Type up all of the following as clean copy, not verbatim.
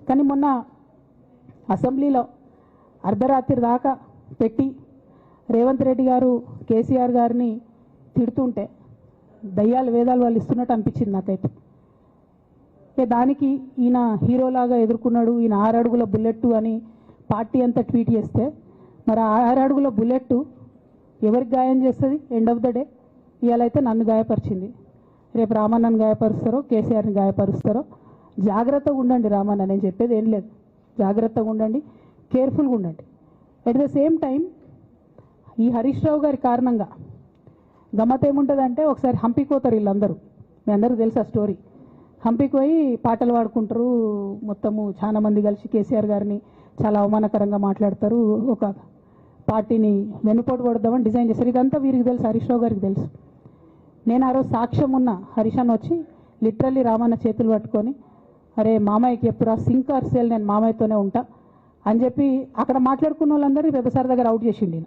కానీ మొన్న అసెంబ్లీలో అర్ధరాత్రి దాకా పెట్టి రేవంత్ రెడ్డి గారు కేసీఆర్ గారిని తిడుతుంటే దయ్యాలు వేదాలు వాళ్ళు ఇస్తున్నట్టు అనిపించింది నాకైతే. దానికి ఈయన హీరోలాగా ఎదుర్కొన్నాడు, ఈయన 6 అడుగుల బుల్లెట్టు అని పార్టీ అంతా ట్వీట్ చేస్తే, మరి 6 అడుగుల బుల్లెట్టు ఎవరికి గాయం చేస్తుంది? ఎండ్ ఆఫ్ ద డే ఇవాళైతే నన్ను గాయపరిచింది, రేపు రామన్నను గాయపరుస్తారో కేసీఆర్ని గాయపరుస్తారో. జాగ్రత్తగా ఉండండి రామన్న, నేను చెప్పేది ఏం లేదు, జాగ్రత్తగా ఉండండి, కేర్ఫుల్గా ఉండండి. అట్ ద సేమ్ టైం ఈ హరీష్ రావు గారి కారణంగా గమ్మత్ ఏముంటుందంటే, ఒకసారి హంపీకి పోతారు వీళ్ళందరూ, మీ అందరికీ తెలుసు ఆ స్టోరీ. హంపీకి పోయి పాటలు పాడుకుంటారు, మొత్తము చాలా మంది కలిసి కేసీఆర్ గారిని చాలా అవమానకరంగా మాట్లాడతారు, ఒక పార్టీని వెన్నుపోటు పడదామని డిజైన్ చేశారు. ఇదంతా వీరికి తెలుసు, హరీష్ రావు గారికి తెలుసు. నేను ఆ రోజు సాక్ష్యం ఉన్న హరీష్ అన్న వచ్చి లిటరల్లీ రామన్న చేతులు పట్టుకొని, అరే మామయ్యకి ఎప్పుడు సింక్ ఆర్ సేల్, నేను మామయ్యతోనే ఉంటా అని చెప్పి అక్కడ మాట్లాడుకున్న వాళ్ళందరూ వెబసార్ దగ్గర అవుట్ చేసిండి.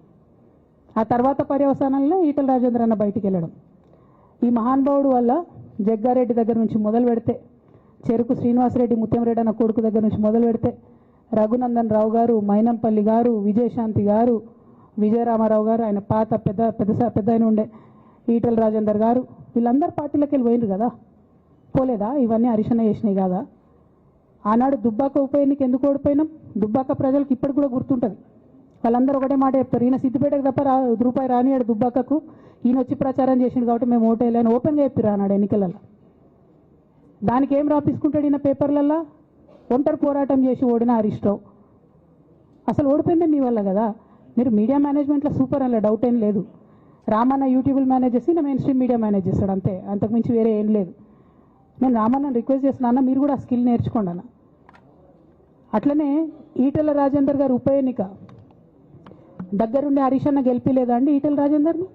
ఆ తర్వాత పర్యవసానంలో ఈటల రాజేంద్ర అన్న బయటికి వెళ్ళడం. ఈ మహానుభావుడు వల్ల జగ్గారెడ్డి దగ్గర నుంచి మొదలు పెడితే, చెరుకు శ్రీనివాసరెడ్డి ముత్యంరెడ్డి అన్న కొడుకు దగ్గర నుంచి మొదలు పెడితే, రఘునందన్ రావు గారు, మైనంపల్లి గారు, విజయశాంతి గారు, విజయరామారావు గారు, ఆయన పాత పెద్ద ఆయన ఉండే ఈటల రాజేందర్ గారు, వీళ్ళందరూ పార్టీలోకి వెళ్ళి పోయినారు కదా, పోలేదా? ఇవన్నీ హరీషన్న చేసినాయి కాదా? ఆనాడు దుబ్బాక ఉప ఎన్నిక ఎందుకు ఓడిపోయినాం? దుబ్బాక ప్రజలకు ఇప్పటికి కూడా గుర్తుంటుంది. వాళ్ళందరూ ఒకటే మాట చెప్తారు, ఈయన సిద్దిపేటకు తప్ప రూపాయి రానియాడు దుబ్బాకకు, ఈయన వచ్చి ప్రచారం చేసిండు కాబట్టి మేము ఓటేయాలని ఓపెన్గా చెప్పారు ఆనాడు ఎన్నికలలో. దానికి ఏం రాపించుకుంటాడు ఈయన పేపర్లల్లో? ఒంటరి పోరాటం చేసి ఓడిన హరీష్ రావు. అసలు ఓడిపోయింది మీ వల్ల కదా. మీరు మీడియా మేనేజ్మెంట్లో సూపర్ అలా డౌట్ ఏం లేదు. రామన్న యూట్యూబ్లు మేనేజ్ చేసి నా మెయిన్ స్ట్రీమ్ మీడియా మేనేజ్ చేస్తాడు అంతే, అంతకుమించి వేరే ఏం లేదు. నేను రామన్నని రిక్వెస్ట్ చేస్తున్నా, మీరు కూడా ఆ స్కిల్ నేర్చుకోండి అన్న. అట్లనే ఈటల రాజేందర్ గారు ఉప ఎన్నిక దగ్గరుండి హరీష్ అన్న గెలిపిలేదా అండి ఈటల రాజేందర్ని?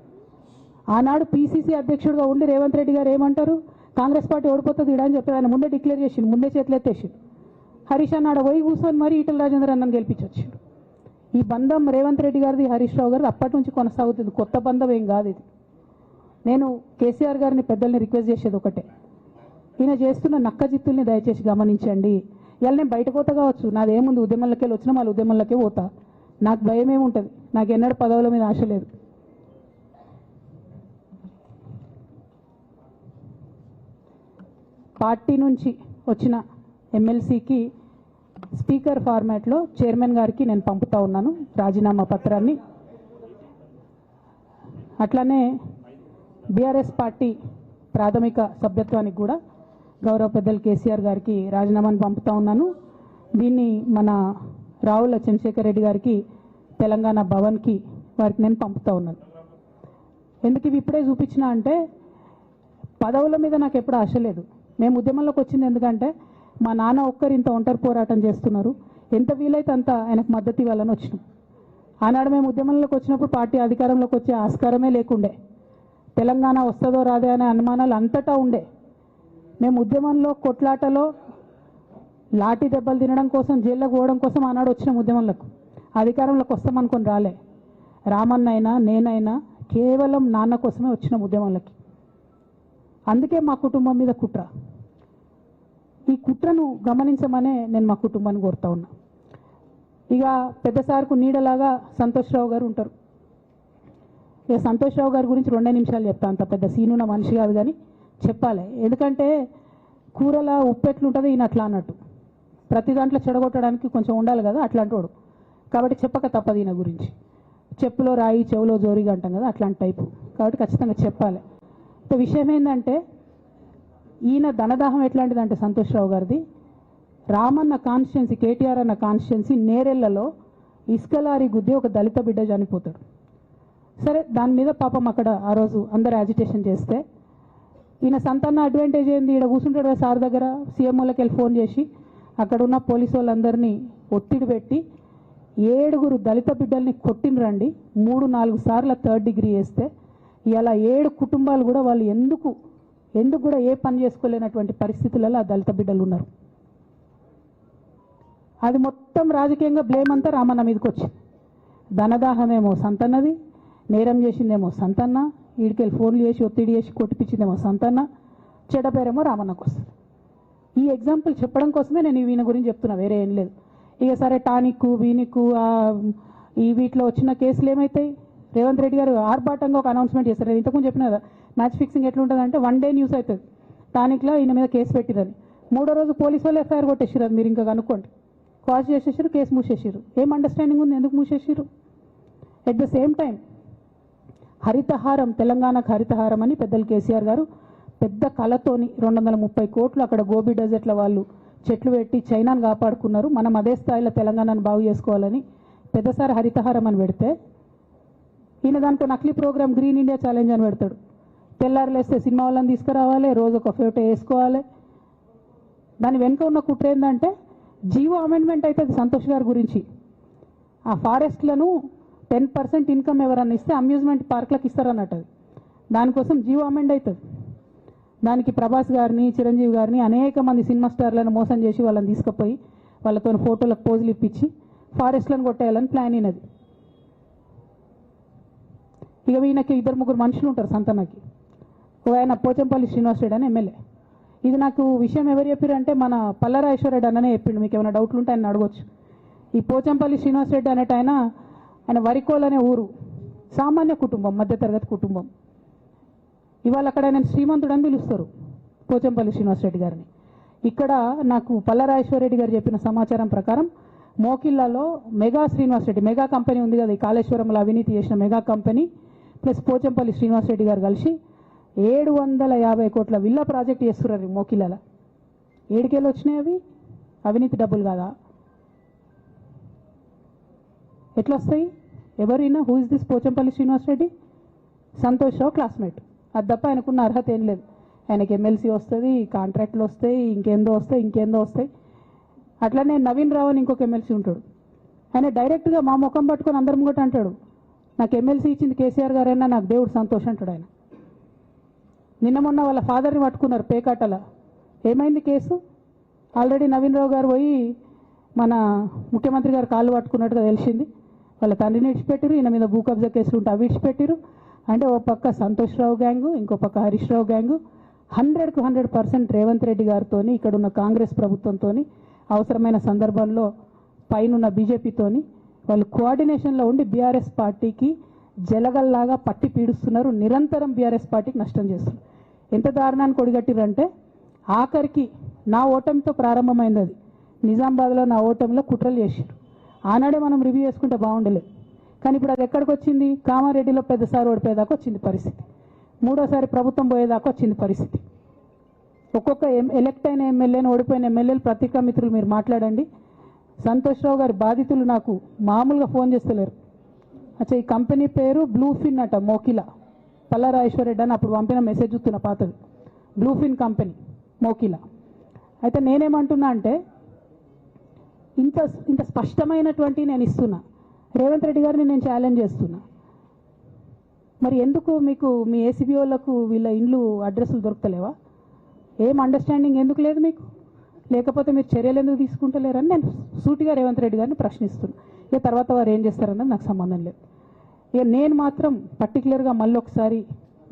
ఆనాడు పీసీసీ అధ్యక్షుడిగా ఉండి రేవంత్ రెడ్డి గారు ఏమంటారు, కాంగ్రెస్ పార్టీ ఓడిపోతుంది ఇడా అని చెప్పి ఆయన ముందే డిక్లేర్ చేసిండు, ముందే చేతులు ఎత్తేసిండు. హరీష్ అన్న ఆడ పోయి కూర్చొని మరి ఈటల రాజేందర్ అన్నని గెలిపించొచ్చిండు. ఈ బంధం రేవంత్ రెడ్డి గారిది హరీష్ రావు గారిది అప్పటి నుంచి కొనసాగుతుంది, కొత్త బంధం ఏం కాదు ఇది. నేను కేసీఆర్ గారిని పెద్దల్ని రిక్వెస్ట్ చేసేది ఒకటే, ఈయన చేస్తున్న నక్కజిత్తుల్ని దయచేసి గమనించండి. ఇవాళ నేను బయట పోతా కావచ్చు, నాదేముంది, ఉద్యమంలోకి వెళ్ళి వచ్చినా మళ్ళీ ఉద్యమంలోకే పోతా, నాకు భయం ఏముంటుంది, నాకు ఎన్నడూ పదవుల మీద ఆశ లేదు. పార్టీ నుంచి వచ్చిన ఎమ్మెల్సీకి స్పీకర్ ఫార్మాట్లో చైర్మన్ గారికి నేను పంపుతా ఉన్నాను రాజీనామా పత్రాన్ని. అట్లానే బీఆర్ఎస్ పార్టీ ప్రాథమిక సభ్యత్వానికి కూడా గౌరవ పెద్దలు కేసీఆర్ గారికి రాజీనామాను పంపుతా ఉన్నాను. దీన్ని మన రావుల చంద్రశేఖర్ రెడ్డి గారికి తెలంగాణ భవన్కి వారికి నేను పంపుతా ఉన్నాను. ఎందుకు ఇవి ఇప్పుడే చూపించినా అంటే, పదవుల మీద నాకు ఎప్పుడు ఆశ లేదు. మేము ఉద్యమంలోకి వచ్చింది ఎందుకంటే మా నాన్న ఒక్కరు ఇంత ఒంటరి పోరాటం చేస్తున్నారు, ఎంత వీలైతే అంత ఆయనకు మద్దతు ఇవ్వాలని వచ్చినాం. ఆనాడు మేము ఉద్యమంలోకి వచ్చినప్పుడు పార్టీ అధికారంలోకి వచ్చే ఆస్కారమే లేకుండే, తెలంగాణ వస్తుందో రాదే అనే అనుమానాలు అంతటా ఉండే. మేము ఉద్యమంలో కొట్లాటలో లాఠీ దెబ్బలు తినడం కోసం, జైల్లోకి పోవడం కోసం ఆనాడు వచ్చినాం ఉద్యమంలోకి. అధికారంలోకి వస్తామనుకొని రాలే. రామన్న అయినా నేనైనా కేవలం నాన్న కోసమే వచ్చినాం ఉద్యమంలోకి. అందుకే మా కుటుంబం మీద కుట్ర. ఈ కుట్రను గమనించమనే నేను మా కుటుంబాన్ని కోరుతా ఉన్నా. ఇక పెద్ద సార్కు నీడలాగా సంతోష్ రావు గారు ఉంటారు. ఇక సంతోష్ రావు గారి గురించి 2 నిమిషాలు చెప్తా, అంత పెద్ద సీనున్న మనిషి కాదు కానీ చెప్పాలి. ఎందుకంటే కూరల ఉప్పు ఎట్లుంటుంది ఈయన అట్లా అన్నట్టు, ప్రతి దాంట్లో చెడగొట్టడానికి కొంచెం ఉండాలి కదా అట్లాంటి వాడు. కాబట్టి చెప్పక తప్పదు ఈయన గురించి. చెప్పులో రాయి చెవులో జోరిగా అంటాం కదా, అట్లాంటి టైపు. కాబట్టి ఖచ్చితంగా చెప్పాలి. విషయం ఏంటంటే, ఈయన ధనదాహం ఎట్లాంటిదంటే సంతోష్ రావు గారిది, రామన్న కాన్స్టిట్యున్సీ, కేటీఆర్ అన్న కాన్స్టిట్యున్సీ నేరెళ్లలో ఇసుకలారి గుద్ది ఒక దళిత బిడ్డ చనిపోతాడు. సరే, దాని మీద పాపం అక్కడ ఆ రోజు అందరు యాజిటేషన్ చేస్తే, ఈయన సంతాన అడ్వాంటేజ్ ఏంది, ఇక్కడ కూర్చుంటాడు కదా సార్ దగ్గర, సీఎంఓలకి వెళ్ళి ఫోన్ చేసి అక్కడ ఉన్న పోలీసు వాళ్ళందరినీ ఒత్తిడి పెట్టి 7 దళిత బిడ్డల్ని కొట్టినరండి. 3-4 సార్లు 3rd డిగ్రీ వేస్తే ఇలా 7 కుటుంబాలు కూడా వాళ్ళు ఎందుకు కూడా ఏ పని చేసుకోలేనటువంటి పరిస్థితులలో ఆ దళిత బిడ్డలు ఉన్నారు. అది మొత్తం రాజకీయంగా బ్లేమ్ అంతా రామన్న మీదకి వచ్చింది. ధనదాహమేమో సంతన్నది, నేరం చేసిందేమో సంతన్న, వీడికెళ్ళి ఫోన్లు చేసి ఒత్తిడి చేసి కొట్టిపించిందేమో సంతన్న, చెడ్డ పేరేమో రామన్నకు వస్తుంది. ఈ ఎగ్జాంపుల్ చెప్పడం కోసమే నేను ఈయన గురించి చెప్తున్నా, వేరే ఏం లేదు. ఇక సరే టానిక్ వీనిక్ ఈ వీటిలో వచ్చిన కేసులు ఏమవుతాయి? రేవంత్ రెడ్డి గారు ఆర్భాటంగా ఒక అనౌన్స్మెంట్ చేస్తారు. నేను ఇంతకుముందు చెప్పిన కదా మ్యాచ్ ఫిక్సింగ్ ఎట్లుంటుందంటే 1 డే న్యూస్ అవుతుంది, టానిక్లో ఈయన మీద కేసు పెట్టిరని. 3వ రోజు పోలీసు వాళ్ళు ఎఫ్ఐఆర్ కొట్టేసారు. అది మీరు ఇంకా కనుక్కోండి. క్వాష్ చేసేసారు, కేసు మూసేసారు. ఏం అండర్స్టాండింగ్ ఉంది ఎందుకు మూసేసారు? At the same time Harithaharam, తెలంగాణకు హరితహారం అని పెద్దలు కేసీఆర్ గారు పెద్ద కళతోని 230 కోట్లు అక్కడ గోబీ డెజర్ట్ల వాళ్ళు చెట్లు పెట్టి చైనాను కాపాడుకున్నారు. మనం అదే స్థాయిలో తెలంగాణను బాగు చేసుకోవాలని పెద్దసారి హరితహారం అని పెడితే ఈయన దాంట్లో నకిలీ ప్రోగ్రామ్ గ్రీన్ ఇండియా ఛాలెంజ్ అని పెడతాడు. తెల్లారులేస్తే సినిమా వాళ్ళని తీసుకురావాలి, రోజు ఒక ఫోటో వేసుకోవాలి. దాని వెనుక ఉన్న కుట్ర ఏంటంటే జీవో అమెండ్మెంట్ అవుతుంది సంతోష్ గారి గురించి. ఆ ఫారెస్ట్లను 10% ఇన్కమ్ ఎవరన్నా ఇస్తే అమ్యూజ్మెంట్ పార్క్లకు ఇస్తారన్నట్టు. దానికోసం జీవో అమెండ్ అవుతుంది. దానికి ప్రభాస్ గారిని, చిరంజీవి గారిని, అనేక మంది సినిమా స్టార్లను మోసం చేసి వాళ్ళని తీసుకుపోయి వాళ్ళతో ఫోటోలకు పోజులు ఇప్పించి ఫారెస్ట్లను కొట్టేయాలని ప్లాన్ అయినది. ఇక ఈయనకి 2-3 మనుషులు ఉంటారు సంతనకి. ఆయన పోచంపల్లి శ్రీనివాస్ రెడ్డి అని ఎమ్మెల్యే. ఇది నాకు విషయం ఎవరు చెప్పారు అంటే మన పల్లరాజేశ్వరరెడ్డి అన్ననే చెప్పిండు. మీకు ఏమైనా డౌట్లు ఉంటే ఆయన అడగొచ్చు. ఈ పోచంపల్లి శ్రీనివాస్ రెడ్డి అనేట ఆయన వరికోల్ అనే ఊరు, సామాన్య కుటుంబం, మధ్యతరగతి కుటుంబం. ఇవాళ అక్కడ ఆయన శ్రీమంతుడు అని పిలుస్తారు పోచంపల్లి శ్రీనివాస్ రెడ్డి గారిని. ఇక్కడ నాకు పల్లరాజేశ్వరరెడ్డి గారు చెప్పిన సమాచారం ప్రకారం మోకిల్లాలో మెగా శ్రీనివాస్ రెడ్డి, మెగా కంపెనీ ఉంది కదా, ఈ కాళేశ్వరంలో అవినీతి చేసిన మెగా కంపెనీ ప్లస్ పోచంపల్లి శ్రీనివాస్ రెడ్డి గారు కలిసి 750 కోట్ల విల్లా ప్రాజెక్ట్ చేస్తున్నారు మోకిల్లాలో. ఏడికెళ్ళి వచ్చినాయి అవి? అవినీతి డబ్బులు కాదా? ఎట్లా వస్తాయి? ఎవరైనా who is this Pochampally Srinivas Reddy? Santosh Rao classmate. అది తప్ప ఆయనకున్న అర్హత ఏం లేదు. ఆయనకి ఎమ్మెల్సీ వస్తుంది, కాంట్రాక్ట్లు వస్తాయి, ఇంకేందో వస్తాయి. అట్లనే నవీన్ రావు అని ఇంకొక ఎమ్మెల్సీ ఉంటాడు. ఆయన డైరెక్ట్గా మా ముఖం పట్టుకొని అందరి ముంగట అంటాడు, నాకు ఎమ్మెల్సీ ఇచ్చింది కేసీఆర్ గారైనా నాకు దేవుడు సంతోష్ అంటాడు ఆయన. నిన్న మొన్న వాళ్ళ ఫాదర్ని పట్టుకున్నారు పేకాటల. ఏమైంది కేసు? ఆల్రెడీ నవీన్ రావు గారు పోయి మన ముఖ్యమంత్రి గారు కాళ్ళు పట్టుకున్నట్టుగా తెలిసింది. వాళ్ళ తండ్రిని విడిచిపెట్టారు, ఈయన మీద భూ కబ్జా కేసులు ఉంటే అవి విడిచిపెట్టారు. అంటే ఓ పక్క సంతోష్ రావు గ్యాంగు, ఇంకో పక్క హరీష్ రావు గ్యాంగు 100కు 100% రేవంత్ రెడ్డి గారితో, ఇక్కడున్న కాంగ్రెస్ ప్రభుత్వంతో, అవసరమైన సందర్భంలో పైనున్న బీజేపీతోని వాళ్ళు కోఆర్డినేషన్లో ఉండి బీఆర్ఎస్ పార్టీకి జలగల్లాగా పట్టి పీడుస్తున్నారు. నిరంతరం బీఆర్ఎస్ పార్టీకి నష్టం చేస్తున్నారు. ఎంత దారుణానికి ఒడిగట్టిరంటే ఆఖరికి నా ఓటమితో ప్రారంభమైంది అది. నిజామాబాద్లో నా ఓటమిలో కుట్రలు చేశారు. ఆనాడే మనం రివ్యూ చేసుకుంటే బాగుండలేదు. కానీ ఇప్పుడు అది ఎక్కడికి వచ్చింది? కామారెడ్డిలో పెద్దసారి ఓడిపోయేదాకా వచ్చింది పరిస్థితి. 3వసారి ప్రభుత్వం పోయేదాకా వచ్చింది పరిస్థితి. ఒక్కొక్క ఎలక్ట్ అయిన ఎమ్మెల్యేని, ఓడిపోయిన ఎమ్మెల్యేలు పత్రికా మిత్రులు మీరు మాట్లాడండి. సంతోష్ రావు గారి బాధితులు నాకు మామూలుగా ఫోన్ చేస్తలేరు. అచ్చా ఈ కంపెనీ పేరు బ్లూఫిన్ అట, మోకిలా. పల్లరాజేశ్వరరెడ్డి అని అప్పుడు పంపిన మెసేజ్ చూస్తున్న పాతది. Bluefin company Mokila. అయితే నేనేమంటున్నా అంటే ఇంత స్పష్టమైనటువంటి నేను ఇస్తున్నా. రేవంత్ రెడ్డి గారిని నేను ఛాలెంజ్ చేస్తున్నా. మరి ఎందుకు మీకు మీ ఏసీబీ వాళ్ళకు వీళ్ళ ఇండ్లు అడ్రస్లు దొరుకుతలేవా? ఏం అండర్స్టాండింగ్ ఎందుకు లేదు మీకు? లేకపోతే మీరు చర్యలు ఎందుకు తీసుకుంటలేరని నేను సూటిగా రేవంత్ రెడ్డి గారిని ప్రశ్నిస్తున్నాను. ఇక తర్వాత వారు ఏం చేస్తారన్నది నాకు సంబంధం లేదు. ఇక నేను మాత్రం పర్టికులర్గా మళ్ళీ ఒకసారి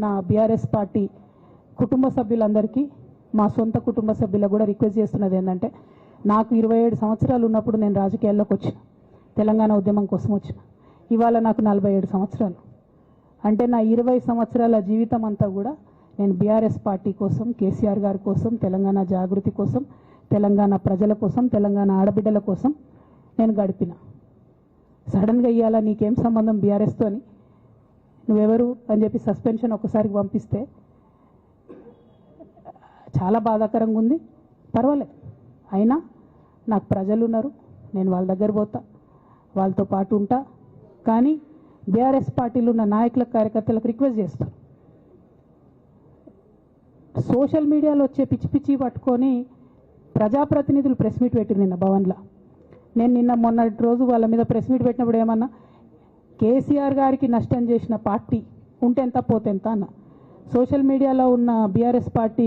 నా బీఆర్ఎస్ పార్టీ కుటుంబ సభ్యులందరికీ, మా సొంత కుటుంబ సభ్యులకు కూడా రిక్వెస్ట్ చేస్తున్నది ఏంటంటే, నాకు 27 సంవత్సరాలు ఉన్నప్పుడు నేను రాజకీయాల్లోకి వచ్చిన, తెలంగాణ ఉద్యమం కోసం వచ్చిన. ఇవాళ నాకు 47 సంవత్సరాలు. అంటే నా 20 సంవత్సరాల జీవితం అంతా కూడా నేను బీఆర్ఎస్ పార్టీ కోసం, కేసీఆర్ గారి కోసం, తెలంగాణ జాగృతి కోసం, తెలంగాణ ప్రజల కోసం, తెలంగాణ ఆడబిడ్డల కోసం నేను గడిపిన. సడన్గా ఇవాళ నీకేం సంబంధం బీఆర్ఎస్తో అని, నువ్వెవరు అని చెప్పి సస్పెన్షన్ ఒక్కసారికి పంపిస్తే చాలా బాధాకరంగా ఉంది. పర్వాలేదు, అయినా నాకు ప్రజలు ఉన్నారు, నేను వాళ్ళ దగ్గర పోతా, వాళ్ళతో పాటు ఉంటా. కానీ బీఆర్ఎస్ పార్టీలో ఉన్న నాయకులకు, కార్యకర్తలకు రిక్వెస్ట్ చేస్తాను, సోషల్ మీడియాలో వచ్చే పిచ్చి పిచ్చి పట్టుకొని ప్రజాప్రతినిధులు ప్రెస్ మీట్ పెట్టిరు నిన్న భవన్లో. నేను నిన్న మొన్నటి రోజు వాళ్ళ మీద ప్రెస్ మీట్ పెట్టినప్పుడు ఏమన్నా, కేసీఆర్ గారికి నష్టం చేసిన పార్టీ ఉంటే ఎంత పోతే ఎంత అన్న. సోషల్ మీడియాలో ఉన్న బీఆర్ఎస్ పార్టీ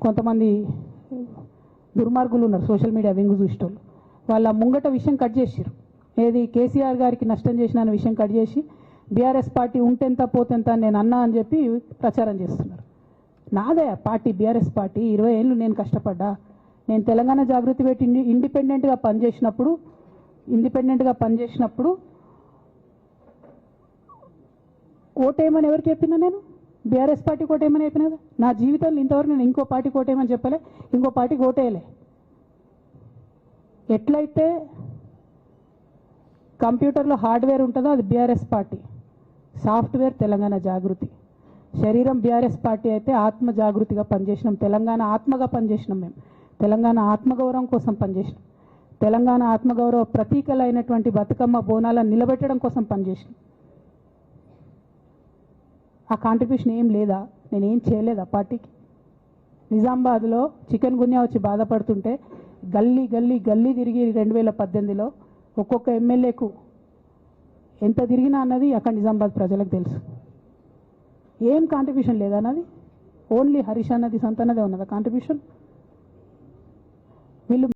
కొంతమంది దుర్మార్గులు ఉన్నారు, సోషల్ మీడియా వింగు చూసేటోళ్ళు. వాళ్ళ ముంగట విషయం కట్ చేసిరు. ఏది కేసీఆర్ గారికి నష్టం చేసిన విషయం కట్ చేసి బీఆర్ఎస్ పార్టీ ఉంటెంత పోతెంత నేను అన్నా అని చెప్పి ప్రచారం చేస్తున్నారు. నాదే పార్టీ బీఆర్ఎస్ పార్టీ. 20 ఏళ్ళు నేను కష్టపడ్డా, నేను తెలంగాణ జాగృతి పెట్టి ఇండిపెండెంట్గా పనిచేసినప్పుడు ఓటేయమని ఎవరు చెప్పినా నేను బీఆర్ఎస్ పార్టీకి ఓటేయమని చెప్పినా నా జీవితంలో ఇంతవరకు నేను ఇంకో పార్టీకి ఓటేయమని చెప్పలే, ఇంకో పార్టీకి ఓటేయలే. ఎట్లయితే కంప్యూటర్లో హార్డ్వేర్ ఉంటుందో అది బీఆర్ఎస్ పార్టీ, సాఫ్ట్వేర్ తెలంగాణ జాగృతి. శరీరం బీఆర్ఎస్ పార్టీ అయితే ఆత్మ జాగృతిగా పనిచేసినాం, తెలంగాణ ఆత్మగా పనిచేసినాం. మేము తెలంగాణ ఆత్మగౌరవం కోసం పనిచేసినాం, తెలంగాణ ఆత్మగౌరవ ప్రతీకలైనటువంటి బతుకమ్మ బోనాలను నిలబెట్టడం కోసం పనిచేసినాం. ఆ కాంట్రిబ్యూషన్ ఏం లేదా? నేనేం చేయలేదు ఆ పార్టీకి. నిజామాబాద్లో చికెన్ గున్యా వచ్చి బాధపడుతుంటే గల్లీ గల్లీ గల్లీ తిరిగి 2018లో ఒక్కొక్క ఎమ్మెల్యేకు ఎంత తిరిగినా అన్నది అక్కడ నిజామాబాద్ ప్రజలకు తెలుసు. ఏం కాంట్రిబ్యూషన్ లేదన్నది, ఓన్లీ హరీష్ అన్నది సొంత అన్నదే ఉన్నదా కాంట్రిబ్యూషన్? వీళ్ళు